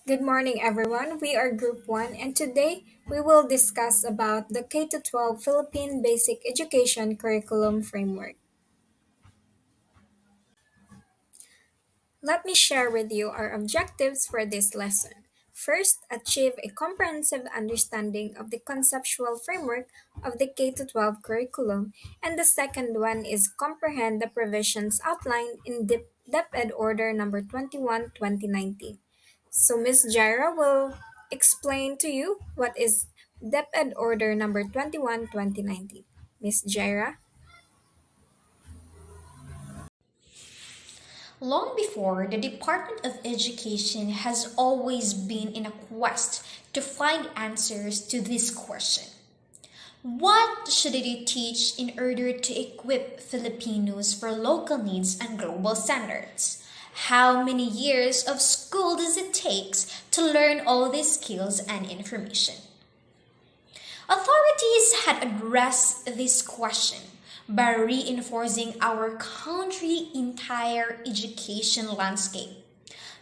Good morning everyone. We are group 1 and today we will discuss about the K to 12 Philippine Basic Education Curriculum Framework. Let me share with you our objectives for this lesson. First, achieve a comprehensive understanding of the conceptual framework of the K to 12 curriculum, and the second one is comprehend the provisions outlined in DepEd Order number 21, 2019. So Ms. Jaira will explain to you what is DepEd Order number 21, 2019. Ms. Jaira? Long before, the Department of Education has always been in a quest to find answers to this question. What should it teach in order to equip Filipinos for local needs and global standards? How many years of school does it take to learn all these skills and information? Authorities had addressed this question by reinforcing our country's entire education landscape.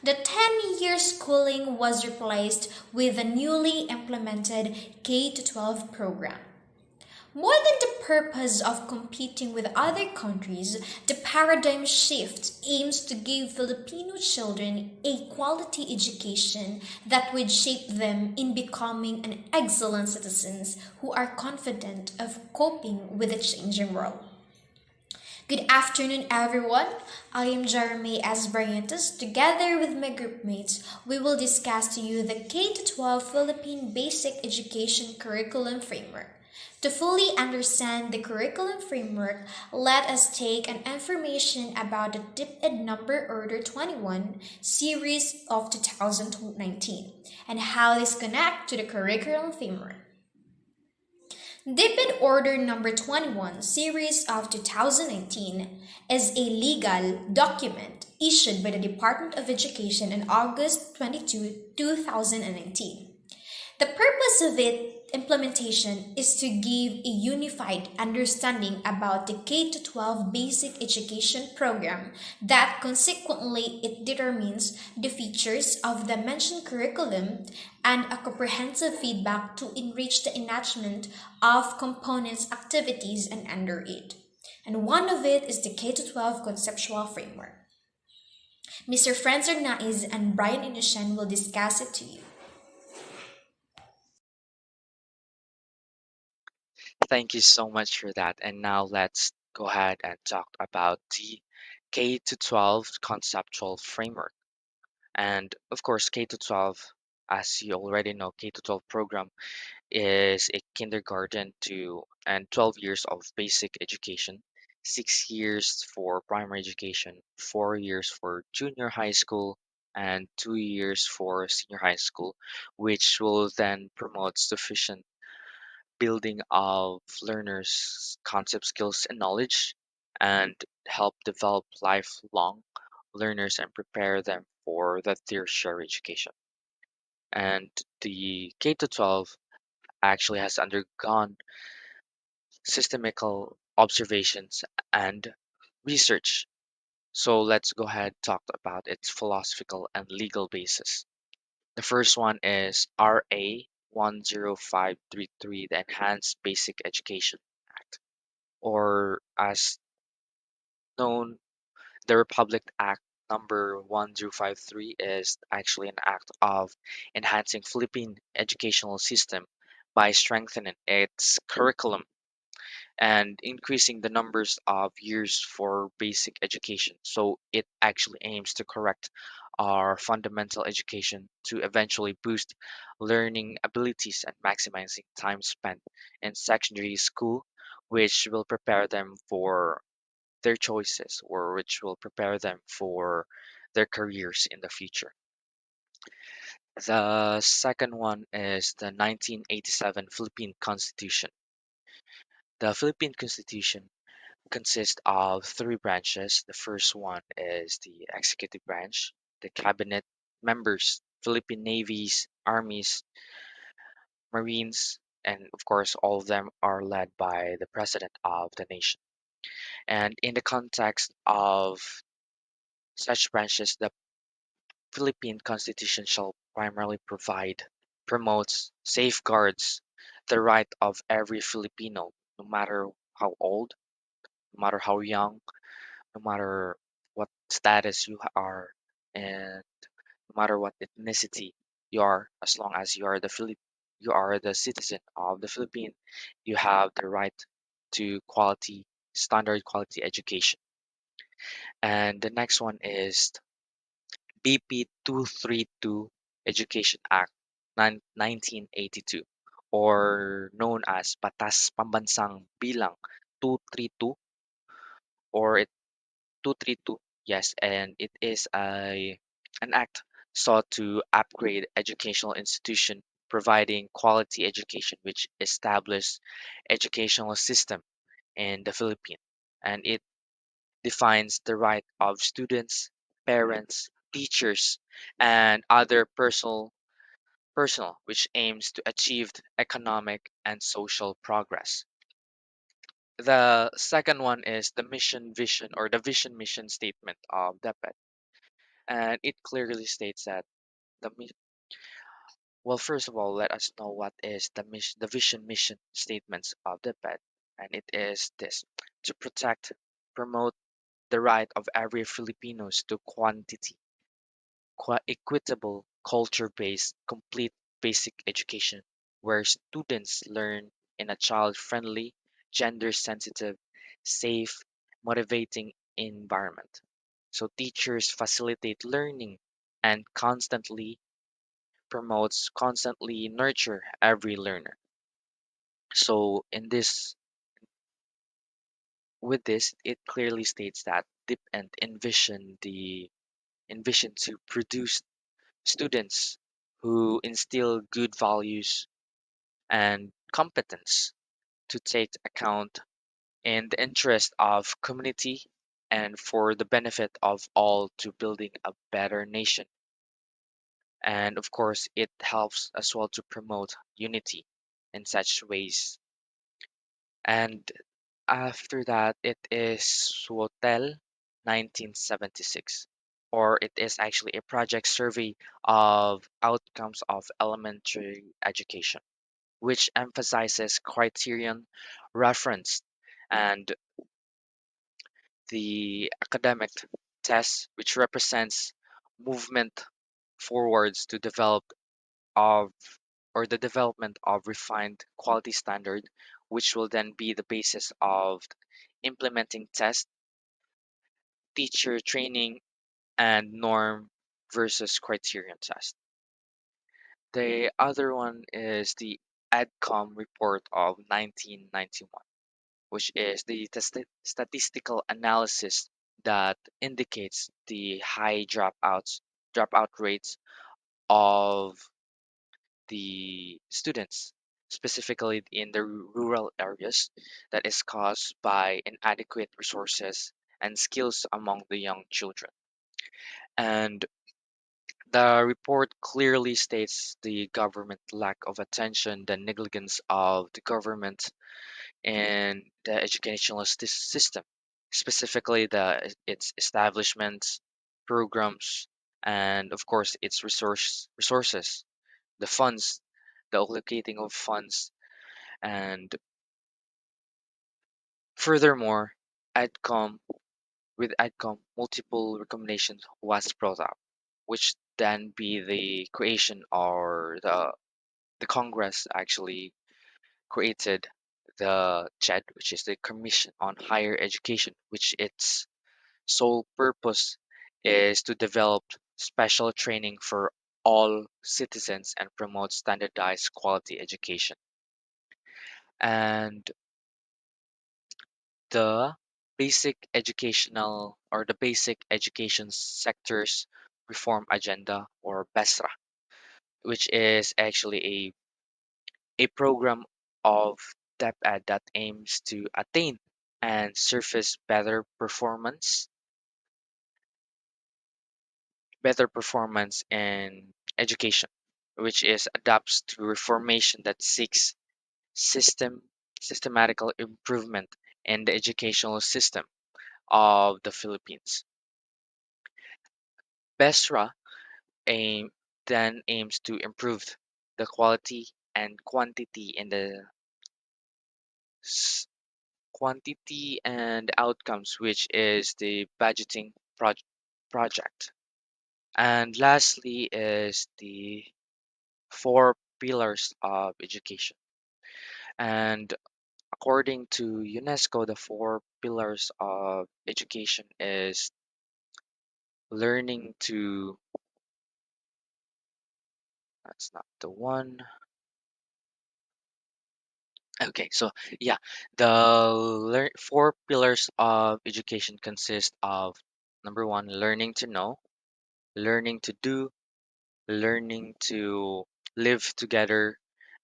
The 10-year schooling was replaced with the newly implemented K 12 program. More than the purpose of competing with other countries, the paradigm shift aims to give Filipino children a quality education that would shape them in becoming an excellent citizens who are confident of coping with the changing world. Good afternoon, everyone. I am Jeremy S. Barrientos. Together with my group mates, we will discuss to you the K 12 Philippine Basic Education Curriculum Framework. To fully understand the curriculum framework, let us take an information about the DepEd Number Order 21 series of 2019 and how this connect to the curriculum framework. DepEd Order Number 21, Series of 2019, is a legal document issued by the Department of Education on August 22, 2019. The purpose of its implementation is to give a unified understanding about the K 12 basic education program that consequently it determines the features of the mentioned curriculum and a comprehensive feedback to enrich the enrichment of components, activities, and under it. And one of it is the K 12 conceptual framework. Mr. Franz Naiz and Brian Inushan will discuss it to you. Thank you so much for that. And now let's go ahead and talk about the K to 12 conceptual framework. And of course, K to 12, as you already know, K to 12 program is a kindergarten to and 12 years of basic education, 6 years for primary education, 4 years for junior high school, and 2 years for senior high school, which will then promote sufficient building of learners' concept skills and knowledge and help develop lifelong learners and prepare them for the tertiary education. And the K to 12 actually has undergone systemical observations and research. So let's go ahead and talk about its philosophical and legal basis. The first one is RA 10533, the Enhanced Basic Education Act, or as known, the Republic Act number 1053 is actually an act of enhancing Philippine educational system by strengthening its curriculum and increasing the numbers of years for basic education. So it actually aims to correct our fundamental education to eventually boost learning abilities and maximizing time spent in secondary school, which will prepare them for their choices or which will prepare them for their careers in the future. The second one is the 1987 Philippine Constitution. The Philippine Constitution consists of three branches. The first one is the executive branch, the cabinet members, Philippine navies, armies, marines, and of course, all of them are led by the president of the nation. And in the context of such branches, the Philippine Constitution shall primarily provide, promotes, safeguards the right of every Filipino, no matter how old, no matter how young, no matter what status you are, and no matter what ethnicity you are, as long as you are the citizen of the Philippines, you have the right to quality, standard quality education. And the next one is BP 232 Education Act 1982, or known as Batas Pambansang Bilang 232, or 232, yes, and it is an act sought to upgrade educational institution providing quality education, which established educational system in the Philippines, and it defines the right of students, parents, teachers, and other personal which aims to achieve economic and social progress. The second one is the mission vision, or the vision mission statement of DepEd, and it clearly states that the well, first of all, let us know what is the vision mission statements of DepEd, and it is this: to protect, promote the right of every Filipinos to quantity, equitable, culture-based, complete basic education, where students learn in a child-friendly, gender-sensitive, safe, motivating environment. So teachers facilitate learning and constantly nurture every learner. So in this with this, it clearly states that Dip and envision to produce students who instill good values and competence to take account in the interest of community and for the benefit of all to building a better nation. And of course, it helps as well to promote unity in such ways. And after that, it is Swotel 1976, or it is actually a project survey of outcomes of elementary education, which emphasizes criterion referenced and the academic test, which represents movement forwards to develop of or the development of refined quality standard, which will then be the basis of implementing test, teacher training, and norm versus criterion test. The other one is the ADCOM report of 1991, which is the statistical analysis that indicates the high dropout rates of the students, specifically in the rural areas, that is caused by inadequate resources and skills among the young children. And the report clearly states the government lack of attention, the negligence of the government in the educational system, specifically its establishments, programs, and of course its resources, the funds, the allocating of funds, and furthermore, ADCOM ADCOM multiple recommendations was brought up, which then be the creation or the Congress actually created the CHED, which is the Commission on Higher Education, which its sole purpose is to develop special training for all citizens and promote standardized quality education. And the basic education sectors reform agenda, or BESRA, which is actually a program of DepEd that aims to attain and surface better performance in education, which is adapts to reformation that seeks systematical improvement in the educational system of the Philippines. BESRA aim aims to improve the quality and s- quantity and outcomes, which is the budgeting project. And lastly is the four pillars of education. And according to UNESCO, the four pillars of education is learning to, that's not the one. Okay, so yeah, the four pillars of education consist of number one, learning to know, learning to do, learning to live together,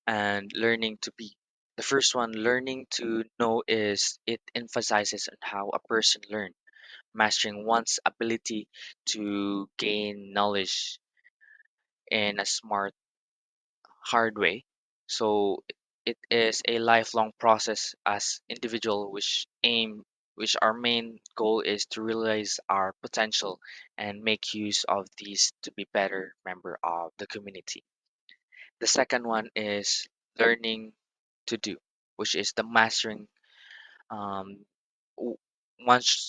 and learning to be. The first one, learning to know, is it emphasizes on how a person learns, mastering one's ability to gain knowledge in a smart, hard way. So it is a lifelong process as individual which our main goal is to realize our potential and make use of these to be better member of the community. The second one is learning to do, which is the um, w-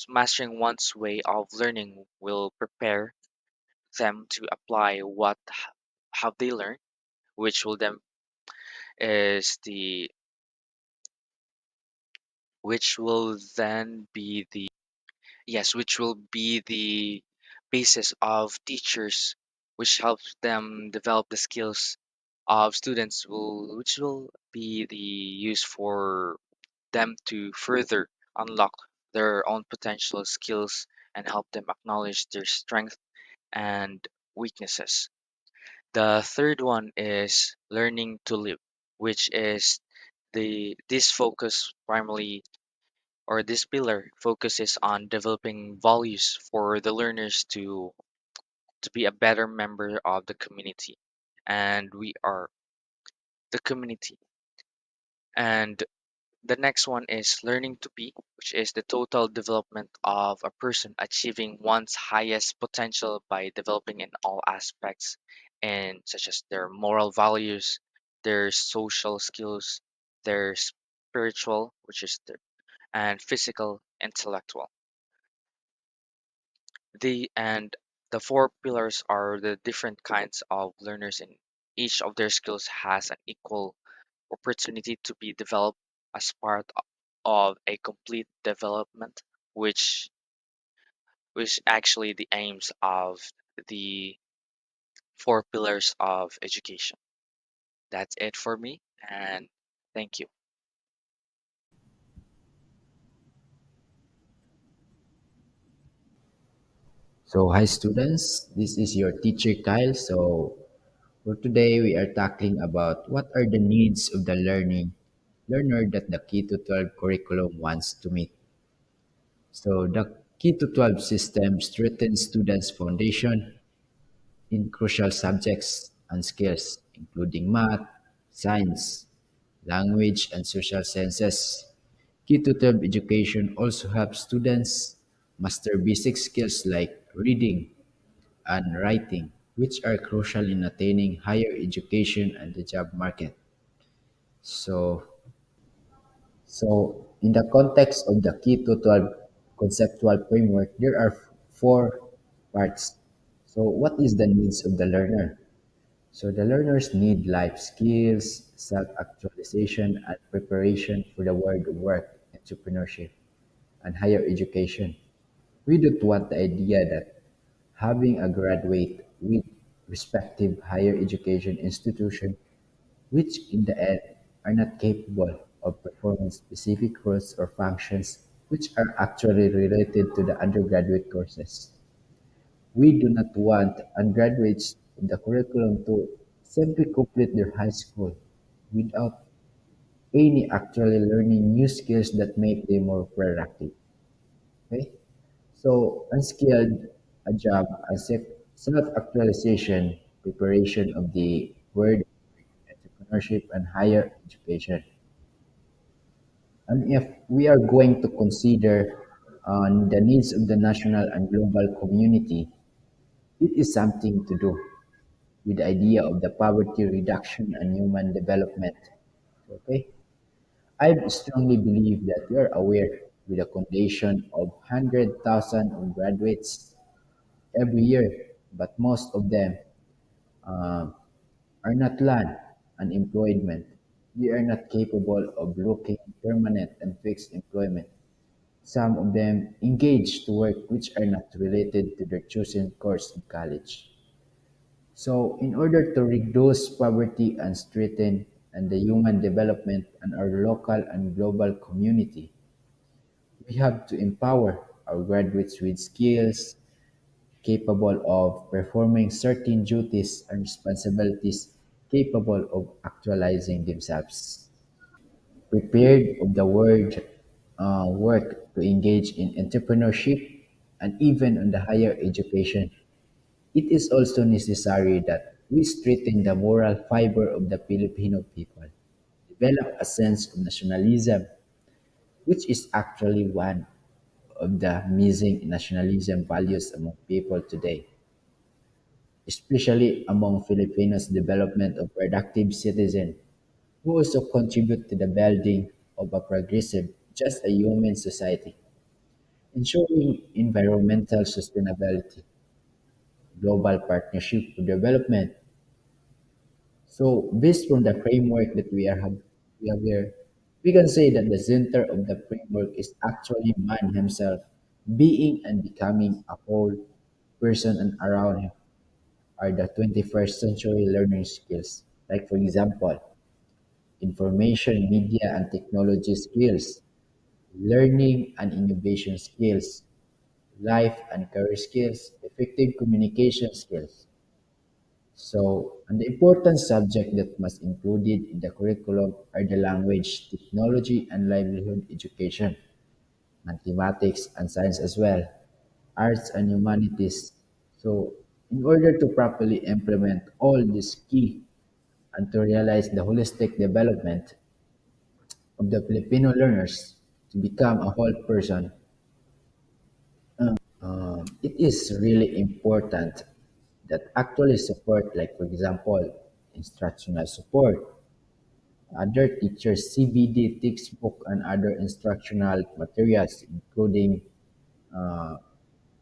mastering one's way of learning will prepare them to apply what have they learned, which will then is the which will then be the yes, which will be the basis of teachers, which helps them develop the skills of students will which will be the use for them to further unlock their own potential skills and help them acknowledge their strength and weaknesses. The third one is learning to live, which is the this focus primarily or this pillar focuses on developing values for the learners to be a better member of the community, and we are the community. And the next one is learning to be, which is the total development of a person achieving one's highest potential by developing in all aspects, and such as their moral values, their social skills, their spiritual, which is their, and physical, intellectual. The four pillars are the different kinds of learners, and each of their skills has an equal opportunity to be developed as part of a complete development, which actually the aims of the four pillars of education. That's it for me, and thank you. So, hi students, this is your teacher Kyle. So, for today we are tackling about what are the needs of the learner that the Key to 12 curriculum wants to meet. So, the Key to 12 system strengthens students' foundation in crucial subjects and skills, including math, science, language, and social sciences. Key to 12 education also helps students master basic skills like reading, and writing, which are crucial in attaining higher education and the job market. So, so, in the context of the Key to 12 conceptual framework, there are four parts. So, what is the needs of the learner? So, the learners need life skills, self-actualization, and preparation for the world of work, entrepreneurship, and higher education. We don't want the idea that having a graduate with respective higher education institution, which in the end are not capable of performing specific roles or functions which are actually related to the undergraduate courses. We do not want undergraduates in the curriculum to simply complete their high school without any actually learning new skills that make them more productive. Okay? So, unskilled, a job, a self-actualization, preparation of the word, entrepreneurship, and higher education. And if we are going to consider the needs of the national and global community, it is something to do. with the idea of the poverty reduction and human development. Okay? I strongly believe that you are aware with the condition of 100,000 of graduates every year, but most of them uh, are not land unemployment. They are not capable of looking permanent and fixed employment. Some of them engage to work which are not related to their chosen course in college. So, in order to reduce poverty and strengthen and the human development and our local and global community, we have to empower our graduates with skills capable of performing certain duties and responsibilities capable of actualizing themselves. Prepared of the word work to engage in entrepreneurship and even on the higher education. It is also necessary that we strengthen the moral fiber of the Filipino people, develop a sense of nationalism, which is actually one of the missing nationalism values among people today, especially among Filipinos' development of productive citizens who also contribute to the building of a progressive, just a human society, ensuring environmental sustainability, global partnership for development. So, based from the framework that we have here, we can say that the center of the framework is actually man himself, being and becoming a whole person and around him are the 21st century learning skills. Like, for example, information, media, and technology skills, learning and innovation skills, life and career skills, effective communication skills. So, and the important subject that must included in the curriculum are the language, technology, and livelihood education, mathematics and science as well, arts and humanities. So, in order to properly implement all these key and to realize the holistic development of the Filipino learners to become a whole person, it is really important that actually support, like for example, instructional support, other teachers' CBD textbook and other instructional materials, including uh,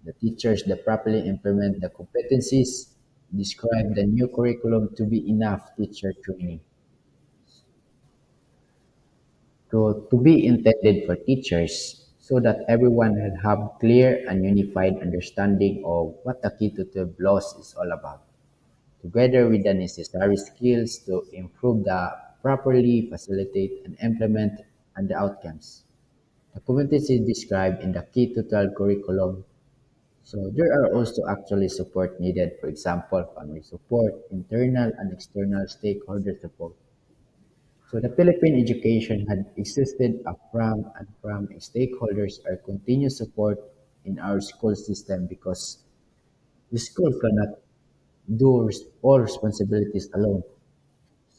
the teachers that properly implement the competencies, describe the new curriculum to be enough teacher training. To be intended for teachers so that everyone will have clear and unified understanding of what the K to 12 laws is all about, together with the necessary skills to improve the properly facilitate and implement and the outcomes. The competencies described in the K to 12 curriculum. So there are also actually support needed, for example, family support, internal and external stakeholder support. So the Philippine education had existed from and from stakeholders are continuous support in our school system because the school cannot do all responsibilities alone.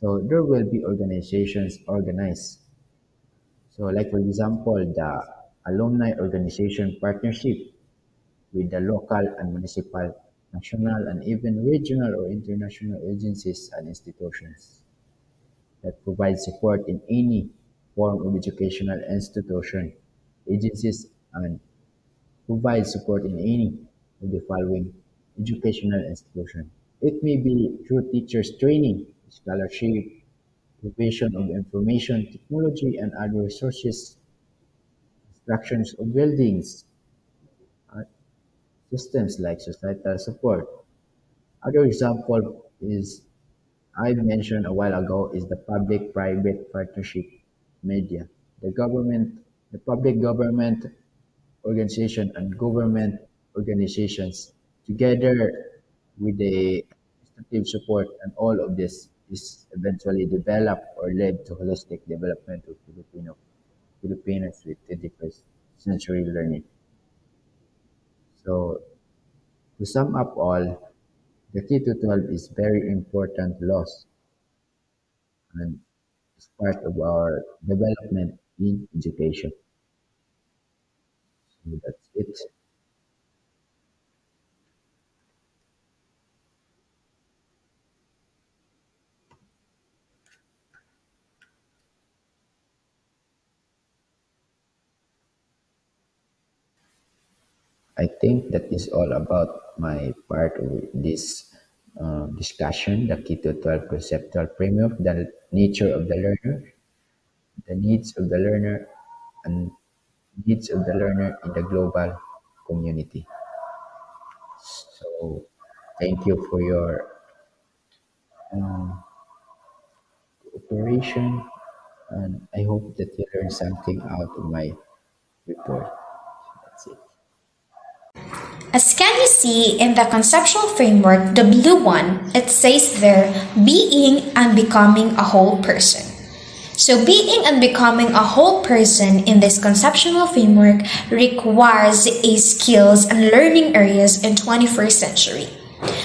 So there will be organizations organized. So like for example, the alumni organization partnership with the local and municipal, national and even regional or international agencies and institutions that provide support in any form of educational institution, agencies, and provide support in any of the following educational institution. It may be through teachers training, scholarship, provision of information technology and other resources, instructions of buildings, art systems like societal support. Other example is I mentioned a while ago is the public-private partnership media. The government, the public government organization and government organizations together with the administrative support and all of this is eventually developed or led to holistic development of Filipinos with 21st century learning. So to sum up all, the K to 12 is very important loss and is part of our development in education. So that's it. I think that is all about my part of this discussion, the key to 12 conceptual framework, the nature of the learner, the needs of the learner, and needs of the learner in the global community. So, thank you for your cooperation, and I hope that you learned something out of my report. That's it. As can you see in the conceptual framework, the blue one, it says there, being and becoming a whole person. So, being and becoming a whole person in this conceptual framework requires a skills and learning areas in 21st century.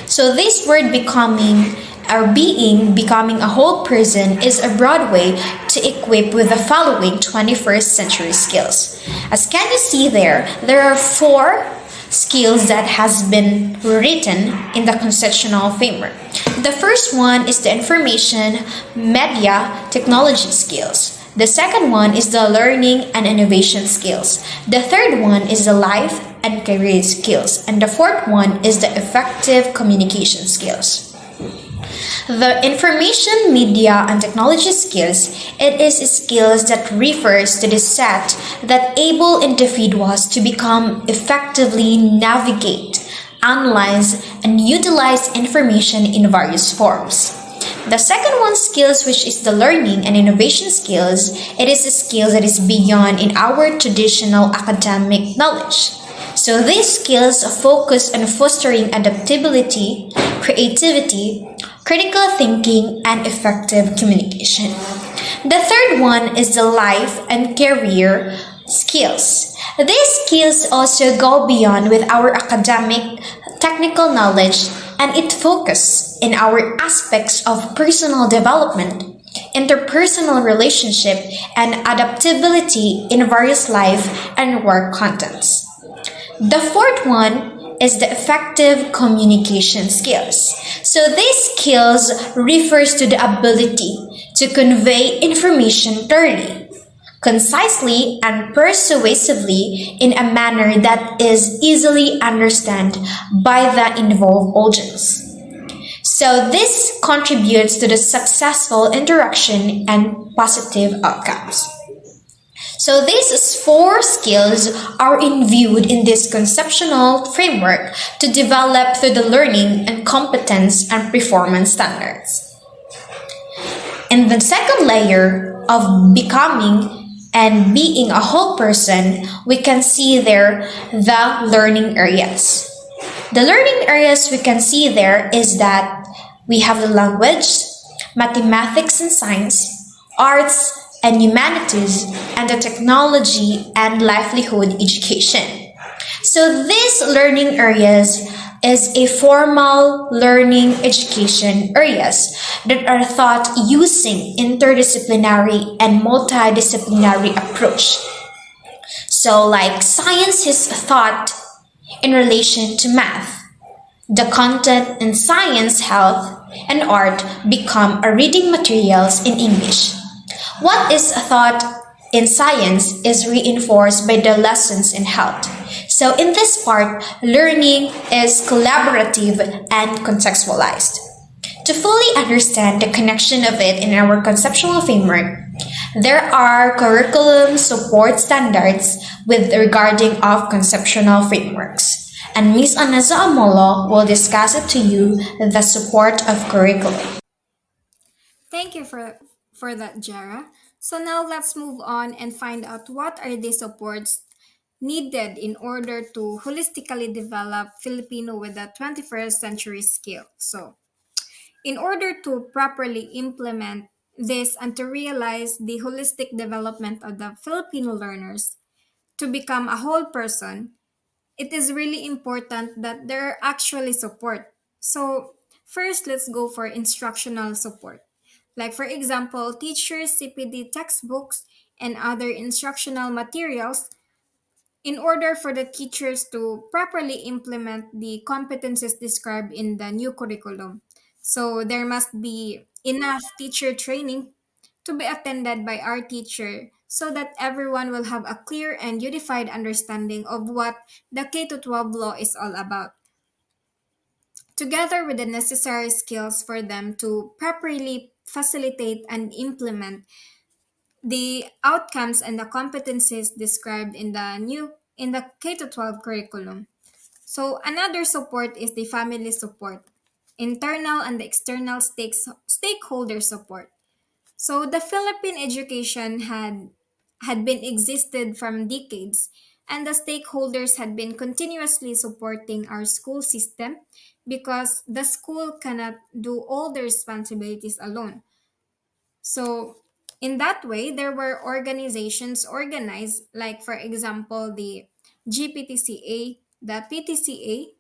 So, this word becoming or being, becoming a whole person is a broad way to equip with the following 21st century skills. As can you see there, there are four skills that has been written in the conceptual framework. The first one is the information media technology skills. The second one is the learning and innovation skills. The third one is the life and career skills. And the fourth one is the effective communication skills. The information media and technology skills, it is skills that refers to the set that able individuals to become effectively navigate, analyze, and utilize information in various forms. The second one skills, which is the learning and innovation skills, it is a skill that is beyond in our traditional academic knowledge. So these skills focus on fostering adaptability, creativity, critical thinking, and effective communication. The third one is the life and career skills. These skills also go beyond with our academic technical knowledge and it focus in our aspects of personal development, interpersonal relationship, and adaptability in various life and work contexts. The fourth one is the effective communication skills. So these skills refers to the ability to convey information thoroughly, concisely, and persuasively in a manner that is easily understood by the involved audience. So this contributes to the successful interaction and positive outcomes. So these four skills are imbued in this conceptual framework to develop through the learning and competence and performance standards. In the second layer of becoming and being a whole person, we can see there the learning areas. The learning areas we can see there is that we have the language, mathematics and science, arts and humanities, and the technology and livelihood education. So these learning areas is a formal learning education areas that are taught using interdisciplinary and multidisciplinary approach. So like science is taught in relation to math. The content in science, health, and art become a reading materials in English. What is taught in science is reinforced by the lessons in health. So in this part, learning is collaborative and contextualized. To fully understand the connection of it in our conceptual framework, there are curriculum support standards with regarding of conceptual frameworks. And Ms. Anaza Amolo will discuss it to you the support of curriculum. Thank you for that, Jara. So now let's move on and find out what are the supports needed in order to holistically develop Filipino with a 21st century skill. So, in order to properly implement this and to realize the holistic development of the Filipino learners to become a whole person, it is really important that there are actually support. So, first, let's go for instructional support. Like, for example, teachers, CPD textbooks, and other instructional materials in order for the teachers to properly implement the competencies described in the new curriculum. So there must be enough teacher training to be attended by our teacher so that everyone will have a clear and unified understanding of what the K to 12 law is all about, together with the necessary skills for them to properly facilitate and implement the outcomes and the competencies described in the K to 12 curriculum. So another support is the family support, internal and external stakeholder support. So the Philippine education had been existed from decades, and the stakeholders had been continuously supporting our school system because the school cannot do all the responsibilities alone. So in that way, there were organizations organized, like for example, the GPTCA, the PTCA,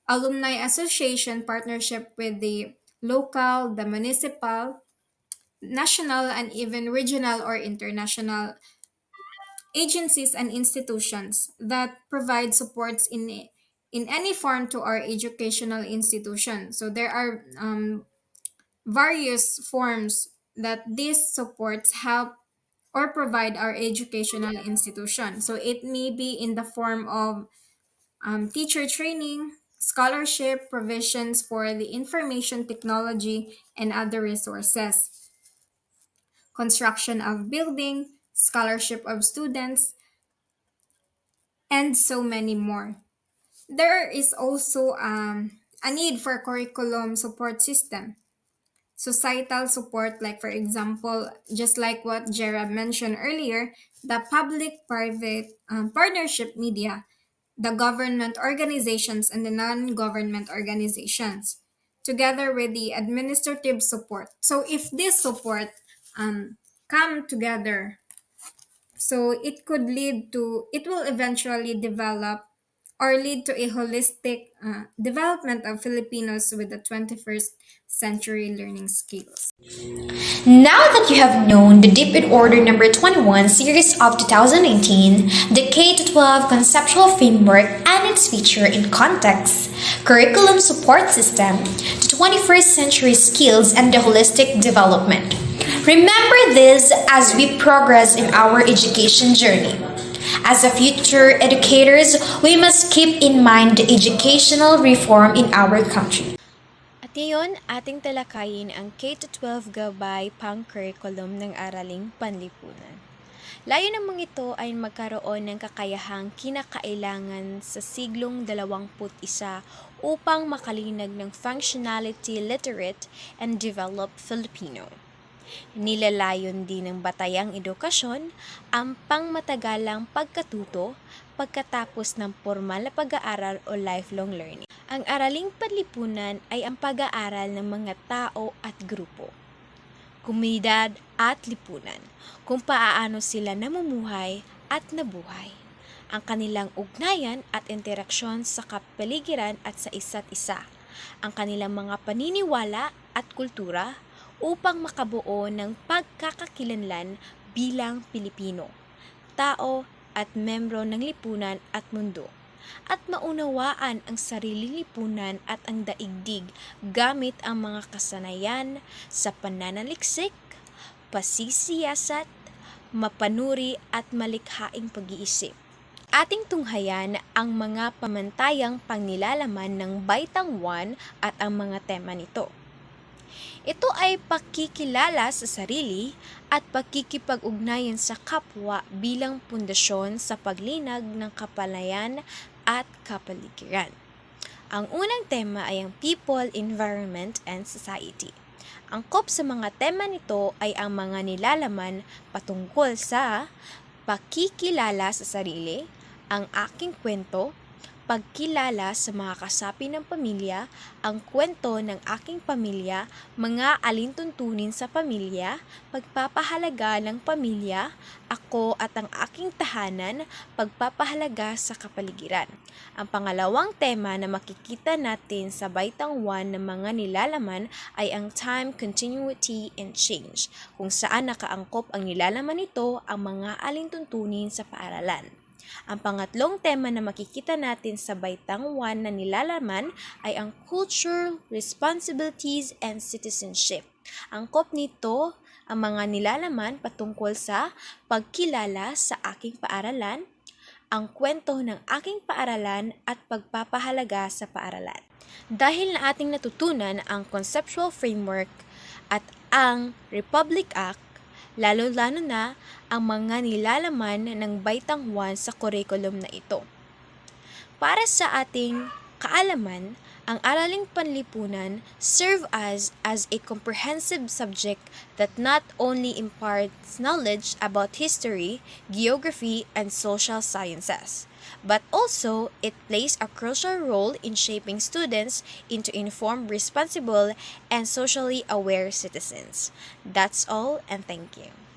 Alumni Association partnership with the local, the municipal, national, and even regional or international agencies and institutions that provide supports in any form to our educational institution. So there are various forms that these supports help or provide our educational institution. So it may be in the form of teacher training, scholarship, provisions for the information technology, and other resources, construction of building, scholarship of students, and so many more. There is also a need for curriculum support system, societal support, like for example, just like what Gerard mentioned earlier, the public-private partnership media, the government organizations and the non-government organizations, together with the administrative support. So if this support um, come together, so it will eventually develop or lead to a holistic development of Filipinos with the 21st century learning skills. Now that you have known the Deep in Order number 21 series of 2018, the K 12 conceptual framework and its feature in context, curriculum support system, the 21st century skills, and the holistic development. Remember this as we progress in our education journey. As a future educators, we must keep in mind the educational reform in our country. At ngayon, ating talakayin ang K-12 gabay pang-curriculum ng araling panlipunan. Layo namang ito ay magkaroon ng kakayahang kinakailangan sa siglong 21 upang makalinag ng functionality literate and developed Filipino. Nilalayon din ng batayang edukasyon ang pangmatagalang pagkatuto pagkatapos ng formal na pag-aaral o lifelong learning. Ang araling panlipunan ay ang pag-aaral ng mga tao at grupo, komunidad at lipunan, kung paano sila namumuhay at nabuhay, ang kanilang ugnayan at interaksyon sa kapaligiran at sa isa't isa, ang kanilang mga paniniwala at kultura upang makabuo ng pagkakakilanlan bilang Pilipino, tao at membro ng lipunan at mundo, at maunawaan ang sariling lipunan at ang daigdig gamit ang mga kasanayan sa pananaliksik, pasisiyasat, mapanuri at malikhaing pag-iisip. Ating tunghayan ang mga pamantayang pangnilalaman ng Baitang 1 at ang mga tema nito. Ito ay pakikilala sa sarili at pakikipag-ugnayan sa kapwa bilang pundasyon sa paglinag ng kapalayan at kapaligiran. Ang unang tema ay ang People, Environment, and Society. Angkop sa mga tema nito ay ang mga nilalaman patungkol sa pakikilala sa sarili, ang aking kwento, pagkilala sa mga kasapi ng pamilya, ang kwento ng aking pamilya, mga alintuntunin sa pamilya, pagpapahalaga ng pamilya, ako at ang aking tahanan, pagpapahalaga sa kapaligiran. Ang pangalawang tema na makikita natin sa Baitang 1 ng mga nilalaman ay ang Time, Continuity, and Change, kung saan nakaangkop ang nilalaman nito ang mga alintuntunin sa paaralan. Ang pangatlong tema na makikita natin sa Baitang 1 na nilalaman ay ang Culture, Responsibilities, and Citizenship. Angkop nito ang mga nilalaman patungkol sa pagkilala sa aking paaralan, ang kwento ng aking paaralan at pagpapahalaga sa paaralan. Dahil na ating natutunan ang conceptual framework at ang Republic Act, lalo-lalo na ang mga nilalaman ng Baitang 1 sa curriculum na ito. Para sa ating kaalaman, ang araling panlipunan serve as a comprehensive subject that not only imparts knowledge about history, geography, and social sciences, but also it plays a crucial role in shaping students into informed, responsible, and socially aware citizens. That's all, and thank you.